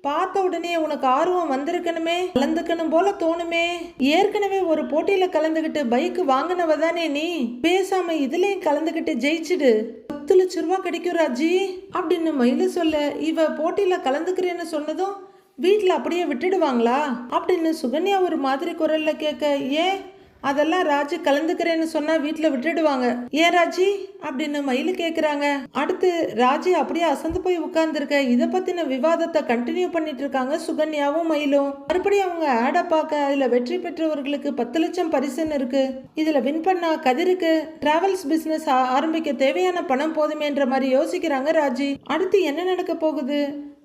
S1: பார்த்த உடனே உனக்கு ஆர்வம் வந்திருக்கணுமே, கலந்துக்கணும் போல தோணுமே, ஏற்கனவே ஒரு போட்டியில கலந்துகிட்டு பைக் வாங்கினவ தானே நீ, பேசாம இதுலயும் கலந்துகிட்டு ஜெயிச்சுடு, 10 லட்சம் ரூபா கிடைக்கும் ராஜி அப்படின்னு மயிலு சொல்ல இவ போட்டியில கலந்துக்கிறேன்னு சொன்னதும் வீட்டில் அப்படியே விட்டுடுவாங்களா அப்படின்னு சுகன்யா ஒரு மாதிரி குரல்ல கேட்க ஏன் அதெல்லாம் ராஜி கலந்துக்கிறேன்னு சொன்னா வீட்டுல விட்டுடுவாங்க ஏன் ராஜி அப்படின்னு மயிலு கேக்குறாங்க. அடுத்து ராஜி அப்படியே அசந்து போய் உட்கார்ந்துருக்க இதை பத்தின விவாதத்தை கண்டினியூ பண்ணிட்டு இருக்காங்க சுகன்யாவும் மயிலும். மறுபடியும் அவங்க ஆட பார்க்க அதுல வெற்றி பெற்றவர்களுக்கு 10 லட்சம் பரிசுன்னு இருக்கு, இதுல வின் பண்ணா கதிருக்கு டிராவல்ஸ் பிசினஸ் ஆரம்பிக்க தேவையான பணம் போதுமேன்ற மாதிரி யோசிக்கிறாங்க ராஜி. அடுத்து என்ன நடக்க போகுது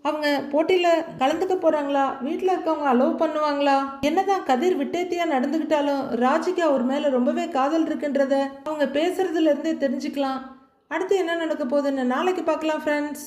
S1: அவங்க போட்டியில் கலந்துக்க போகிறாங்களா, வீட்டில் இருக்கவங்க அலோவ் பண்ணுவாங்களா? என்னதான் கதிர் விட்டேத்தியாக நடந்துக்கிட்டாலும் ராஜிக்கு அவர் மேலே ரொம்பவே காதல் இருக்குன்றத அவங்க பேசுறதுல இருந்தே தெரிஞ்சுக்கலாம். அடுத்து என்ன நடக்க போகுதுன்னு நாளைக்கு பார்க்கலாம் ஃப்ரெண்ட்ஸ்.